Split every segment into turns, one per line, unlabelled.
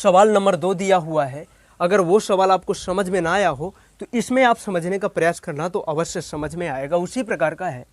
सवाल नंबर 2 दिया हुआ है। अगर वो सवाल आपको समझ में ना आया हो तो इसमें आप समझने का प्रयास करना, तो अवश्य समझ में आएगा। उसी प्रकार का है।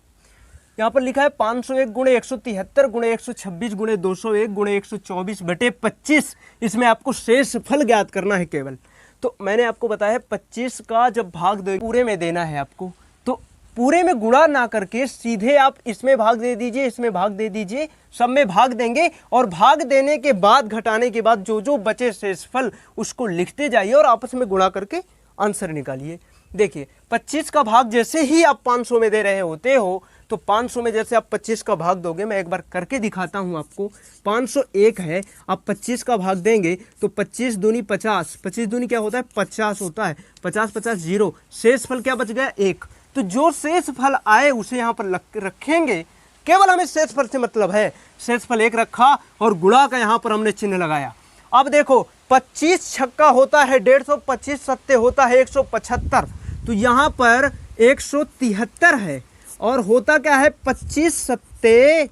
यहाँ पर लिखा है 501 गुणे 173 गुणे 126 गुणे 201 गुणे 124 बटे 25। इसमें आपको शेषफल ज्ञात करना है केवल। तो मैंने आपको बताया है 25 का जब भाग दे पूरे में देना है आपको, तो पूरे में गुणा ना करके सीधे आप इसमें भाग दे दीजिए, इसमें भाग दे दीजिए, सब में भाग देंगे और भाग देने के बाद घटाने के बाद जो जो बचे शेषफल उसको लिखते जाइए और आपस में गुणा करके आंसर निकालिए। देखिए 25 का भाग जैसे ही आप 500 में दे रहे होते हो तो 500 में जैसे आप 25 का भाग दोगे, मैं एक बार करके दिखाता हूं आपको। 501 है, आप 25 का भाग देंगे तो 25 दूनी 50, 25 दूनी क्या होता है 50 होता है, 50 50 0, शेषफल क्या बच गया 1। तो जो शेषफल आए उसे यहाँ पर रखेंगे, केवल हमें शेषफल से मतलब है। शेषफल 1 रखा और गुणा का यहाँ पर हमने चिन्ह लगाया। अब देखो 25 छक्का होता है 150, 25 सत्ते होता है 175, तो यहाँ पर 173 है और होता क्या है 25 सत्ते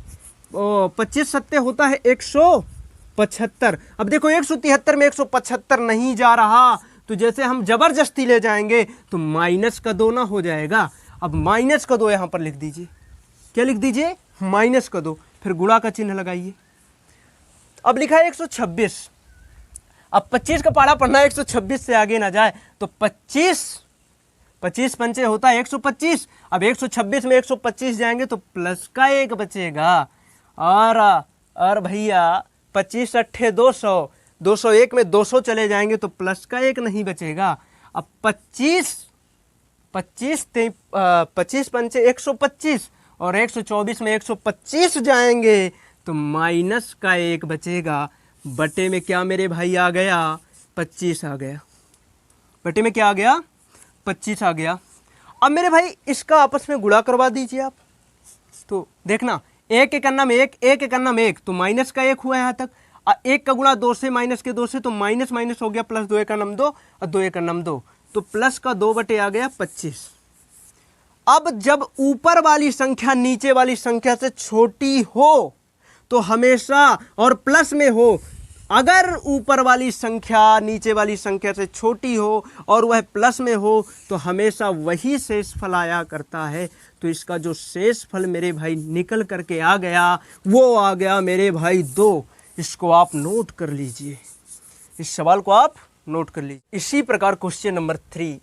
होता है 175। अब देखो 173 में 175 नहीं जा रहा, तो जैसे हम जबरदस्ती ले जाएंगे तो माइनस का 2 ना हो जाएगा। अब माइनस का 2 यहाँ पर लिख दीजिए। क्या लिख दीजिए? माइनस का 2, फिर गुणा का चिन्ह लगाइए। अब लिखा है 126। अब 25 का पहाड़ा पढ़ना है, 126 से आगे ना जाए, तो 25 पंचे होता है 125। अब 126 में 125 जाएंगे तो प्लस का 1 बचेगा। और भैया 25 अट्ठे 200, 201 में 200 चले जाएंगे तो प्लस का 1 नहीं बचेगा। अब 25 पंचे 125 और 124 में 125 जाएंगे तो माइनस का 1 बचेगा। बटे में क्या मेरे भाई आ गया? 25 आ गया। बटे में क्या आ गया? 25 आ गया। अब मेरे भाई इसका आपस में गुणा करवा दीजिए आप। तो देखना 1 एक अन्ना में 1, 1 एक अन्ना में 1, तो माइनस का 1 हुआ यहाँ तक। 1 का गुणा 2 से, माइनस के 2 से, तो माइनस माइनस हो गया प्लस, 2 एक अन्नम 2 और 2 एक अन्नम 2, तो प्लस का 2 बटे आ गया 25। अब जब ऊपर वाली संख्या नीचे वाली संख्या से छोटी हो तो हमेशा, और प्लस में हो, अगर ऊपर वाली संख्या नीचे वाली संख्या से छोटी हो और वह प्लस में हो तो हमेशा वही शेषफल आया करता है। तो इसका जो शेषफल मेरे भाई निकल करके आ गया वो आ गया मेरे भाई 2। इसको आप नोट कर लीजिए, इस सवाल को आप नोट कर लीजिए। इसी प्रकार क्वेश्चन नंबर 3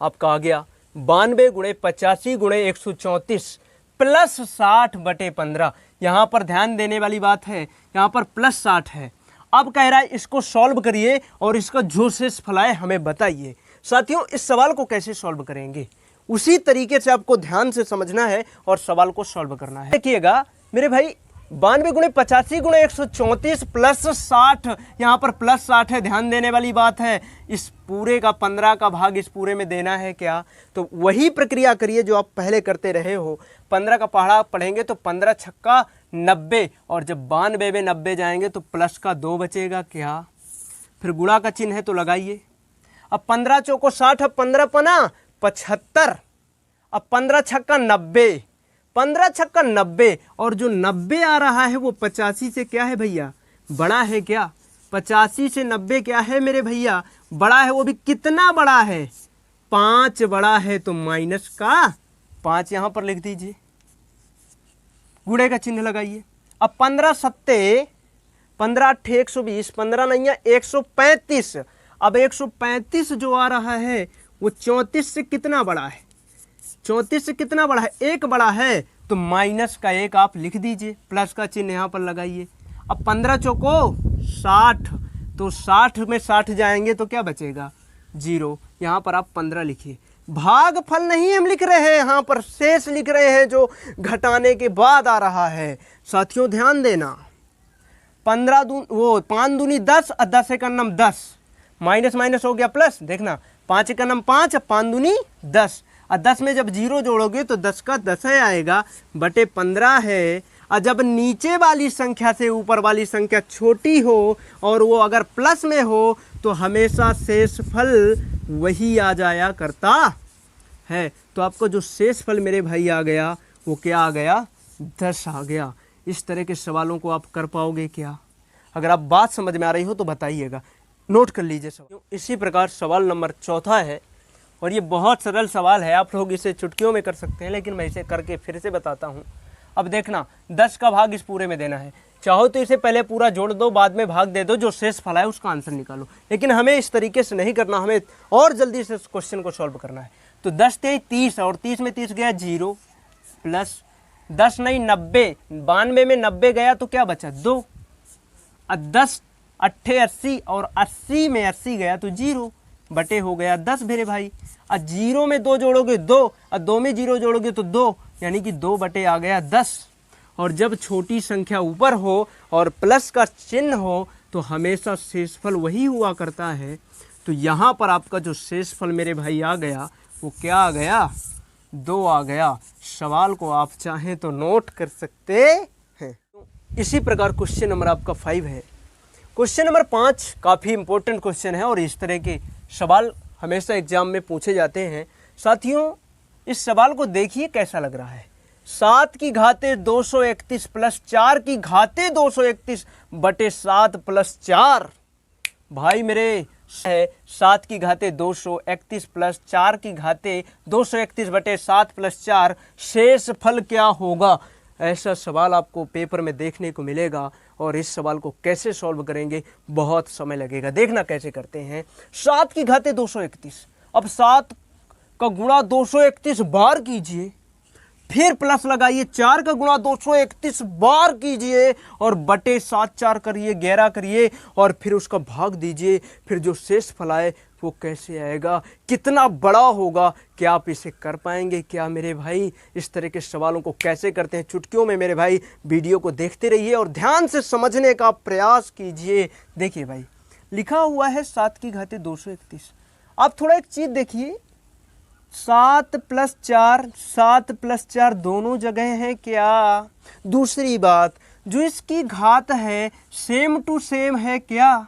आपका आ गया 92 गुणे 85 गुणे 134 प्लस 60 बटे 15। यहाँ पर ध्यान देने वाली बात है, यहाँ पर प्लस 60 है। अब कह रहा है इसको सॉल्व करिए और इसका जो शेषफल आए हमें बताइए। साथियों इस सवाल को कैसे सॉल्व करेंगे उसी तरीके से आपको ध्यान से समझना है और सवाल को सॉल्व करना है। देखिएगा मेरे भाई 92 गुणे 85 गुणे 134 प्लस 60, यहाँ पर प्लस 60 है, ध्यान देने वाली बात है। इस पूरे का 15 का भाग इस पूरे में देना है क्या? तो वही प्रक्रिया करिए जो आप पहले करते रहे हो। 15 का पहाड़ा पढ़ेंगे तो 15 छक्का 90, और जब 92 में 90 जाएंगे तो प्लस का 2 बचेगा क्या? फिर गुणा का चिन्ह है तो लगाइए। अब 15 चौको 60, अब 15 पना 75, अब 15 छक्का 90, 15 छक्का 90, और जो 90 आ रहा है वो 85 से क्या है भैया? बड़ा है क्या? 85 से 90 क्या है मेरे भैया? बड़ा है। वो भी कितना बड़ा है? 5 बड़ा है, तो माइनस का 5 यहाँ पर लिख दीजिए, गुणे का चिन्ह लगाइए। अब 15 सत्ते 15 अट्ठे 120, 15 नहीं है 135। अब 135 जो आ रहा है वो 34 से कितना बड़ा है? 34 से कितना बड़ा है? 1 बड़ा है, तो माइनस का 1 आप लिख दीजिए, प्लस का चिन्ह यहाँ पर लगाइए। अब 15 चौको 60, तो 60 में 60 जाएंगे तो क्या बचेगा? 0। यहाँ पर आप 15 लिखिए। भागफल नहीं हम लिख रहे हैं, यहाँ पर शेष लिख रहे हैं जो घटाने के बाद आ रहा है। साथियों ध्यान देना, 5 दूनी 10 और 10 एक अन्नम 10, माइनस माइनस हो गया प्लस। देखना 5 एक अन्नम 5, 5 दूनी 10, और 10 में जब 0 जोड़ोगे तो 10 का 10 आएगा, बटे 15 है। और जब नीचे वाली संख्या से ऊपर वाली संख्या छोटी हो और वो अगर प्लस में हो तो हमेशा शेषफल वही आ जाया करता है। तो आपको जो शेषफल मेरे भाई आ गया वो क्या आ गया? 10 आ गया। इस तरह के सवालों को आप कर पाओगे क्या? अगर आप बात समझ में आ रही हो तो बताइएगा। नोट कर लीजिए सवाल। इसी प्रकार सवाल नंबर चौथा है, और ये बहुत सरल सवाल है, आप लोग इसे चुटकियों में कर सकते हैं, लेकिन मैं इसे करके फिर से बताता हूँ। अब देखना, 10 का भाग इस पूरे में देना है। चाहो तो इसे पहले पूरा जोड़ दो, बाद में भाग दे दो, जो शेष फल है उसका आंसर निकालो। लेकिन हमें इस तरीके से नहीं करना, हमें और जल्दी से इस क्वेश्चन को सॉल्व करना है। तो 10 × 30 और 30 में 30 गया 0, प्लस 10 नहीं 90, 92 में 90 गया तो क्या बचा 2, और 10 8 80 और 80 में 80 गया तो 0 बटे हो गया 10 मेरे भाई। और 0 में 2 जोड़ोगे 2, और 2 में 0 जोड़ोगे तो 2, यानी कि 2 बटे आ गया 10। और जब छोटी संख्या ऊपर हो और प्लस का चिन्ह हो तो हमेशा शेषफल वही हुआ करता है। तो यहाँ पर आपका जो शेषफल मेरे भाई आ गया वो क्या आ गया, 2 आ गया। सवाल को आप चाहें तो नोट कर सकते हैं। इसी प्रकार क्वेश्चन नंबर आपका 5 है। क्वेश्चन नंबर 5 काफ़ी इंपॉर्टेंट क्वेश्चन है, और इस तरह के सवाल हमेशा एग्जाम में पूछे जाते हैं। साथियों, इस सवाल को देखिए कैसा लग रहा है। 7 की घाते 231 प्लस 4 की घाते 231 बटे 7 प्लस 4। भाई मेरे है 7 की घाते 231 प्लस 4 की घाते 231 बटे 7 प्लस 4, शेष फल क्या होगा? ऐसा सवाल आपको पेपर में देखने को मिलेगा, और इस सवाल को कैसे सॉल्व करेंगे बहुत समय लगेगा। देखना कैसे करते हैं। 7 की घाते 231, अब 7 का गुणा 231 बार कीजिए, फिर प्लस लगाइए, 4 का गुणा 231 बार कीजिए, और बटे 7 4 करिए, 11 करिए, और फिर उसका भाग दीजिए। फिर जो शेष फल आए वो कैसे आएगा, कितना बड़ा होगा? क्या आप इसे कर पाएंगे क्या मेरे भाई? इस तरह के सवालों को कैसे करते हैं चुटकियों में मेरे भाई, वीडियो को देखते रहिए और ध्यान से समझने का प्रयास कीजिए। देखिए भाई, लिखा हुआ है 7 की घाते 231। आप थोड़ा एक चीज़ देखिए, 7 प्लस 4, 7 प्लस 4 दोनों जगह है क्या? दूसरी बात, जो इसकी घात है सेम टू सेम है क्या?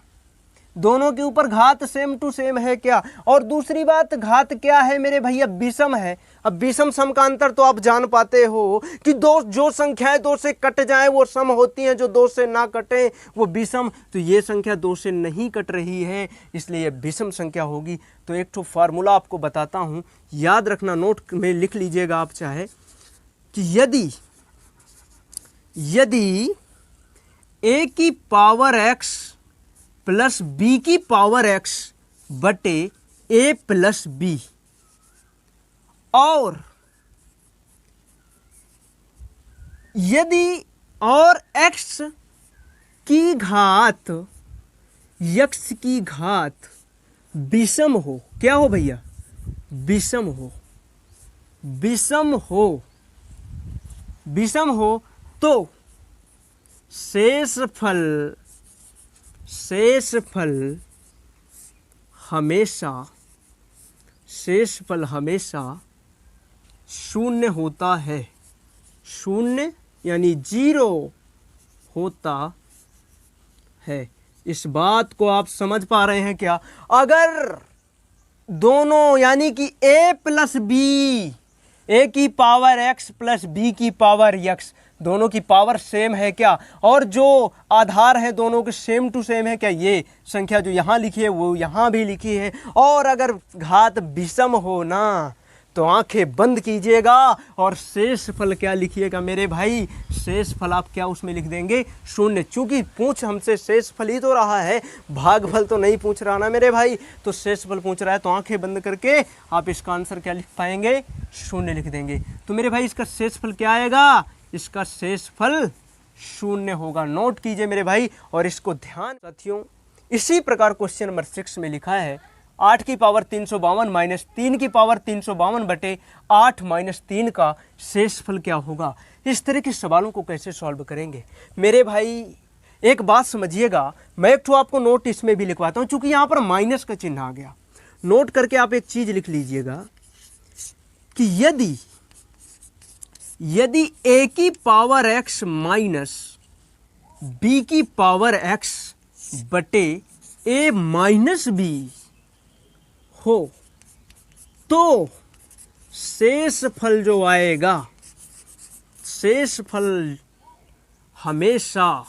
दोनों के ऊपर घात सेम टू सेम है क्या? और दूसरी बात, घात क्या है मेरे भैया? विषम है। अब विषम सम का अंतर तो आप जान पाते हो कि दो जो संख्याएं 2 से कट जाएं वो सम होती हैं, जो 2 से ना कटे वो विषम। तो ये संख्या 2 से नहीं कट रही है, इसलिए ये विषम संख्या होगी। तो एक तो फार्मूला आपको बताता हूं, याद रखना, नोट में लिख लीजिएगा आप चाहे, कि यदि a की पावर x प्लस b की पावर x बटे a प्लस b, और यदि और x की घात विषम हो, क्या हो भैया? विषम हो तो शेषफल हमेशा शून्य होता है। शून्य यानी 0 होता है। इस बात को आप समझ पा रहे हैं क्या? अगर दोनों यानी कि a प्लस बी, a की पावर x प्लस b की पावर x, दोनों की पावर सेम है क्या? और जो आधार है दोनों के सेम टू सेम है क्या? ये संख्या जो यहाँ लिखी है वो यहाँ भी लिखी है। और अगर घात विषम हो ना तो आंखें बंद कीजिएगा और शेषफल क्या लिखिएगा मेरे भाई? शेषफल आप क्या उसमें लिख देंगे? शून्य। चूंकि पूछ हमसे शेषफल ही तो रहा है, भागफल तो नहीं पूछ रहा ना मेरे भाई, तो शेषफल पूछ रहा है, तो आंखें बंद करके आप इसका आंसर क्या लिख पाएंगे? शून्य लिख देंगे। तो मेरे भाई इसका शेषफल क्या आएगा? इसका शेषफल शून्य होगा। नोट कीजिए मेरे भाई और इसको ध्यान। साथियों, इसी प्रकार क्वेश्चन नंबर 6 में लिखा है 8 की पावर 352 माइनस 3 की पावर 352 बटे 8 माइनस 3 का शेषफल क्या होगा? इस तरह के सवालों को कैसे सॉल्व करेंगे मेरे भाई? एक बात समझिएगा, मैं एक आपको नोट इसमें भी लिखवाता हूं, चूंकि यहां पर माइनस का चिन्ह आ गया। नोट करके आप एक चीज लिख लीजिएगा कि यदि a की पावर x माइनस b की पावर x बटे a माइनस b हो तो शेषफल जो आएगा, शेषफल हमेशा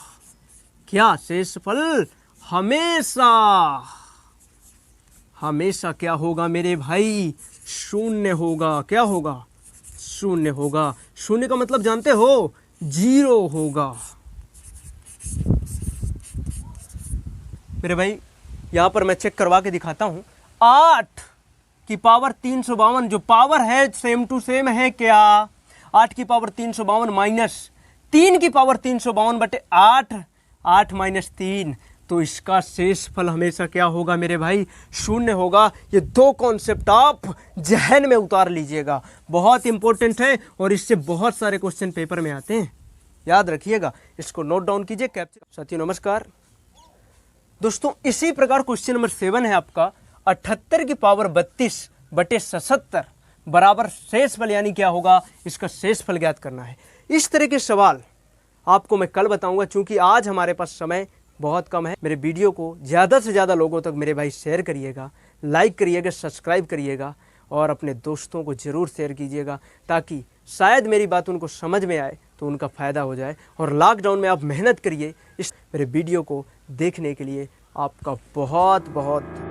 क्या? शेषफल हमेशा हमेशा क्या होगा मेरे भाई, शून्य होगा। क्या होगा? शून्य होगा। शून्य का मतलब जानते हो? जीरो होगा। मेरे भाई यहाँ पर मैं चेक करवा के दिखाता हूँ। 8 की पावर 352 जो पावर है सेम टू सेम है क्या? 8 की पावर 352 माइनस 3 की पावर 352 बटे 8, 8 माइनस 3, तो इसका शेषफल हमेशा क्या होगा मेरे भाई? शून्य होगा। ये दो कॉन्सेप्ट आप जहन में उतार लीजिएगा, बहुत इंपॉर्टेंट है और इससे बहुत सारे क्वेश्चन पेपर में आते हैं, याद रखिएगा, इसको नोट डाउन कीजिए, कैप्चर। साथियों नमस्कार दोस्तों, इसी प्रकार क्वेश्चन नंबर 7 है आपका 78 की पावर 32 बटे 77 बराबर शेषफल यानी क्या होगा? इसका शेषफल ज्ञात करना है। इस तरह के सवाल आपको मैं कल बताऊंगा, चूंकि आज हमारे पास समय बहुत कम है। मेरे वीडियो को ज़्यादा से ज़्यादा लोगों तक मेरे भाई शेयर करिएगा, लाइक करिएगा, सब्सक्राइब करिएगा और अपने दोस्तों को ज़रूर शेयर कीजिएगा, ताकि शायद मेरी बात उनको समझ में आए तो उनका फ़ायदा हो जाए। और लॉकडाउन में आप मेहनत करिए। इस मेरे वीडियो को देखने के लिए आपका बहुत बहुत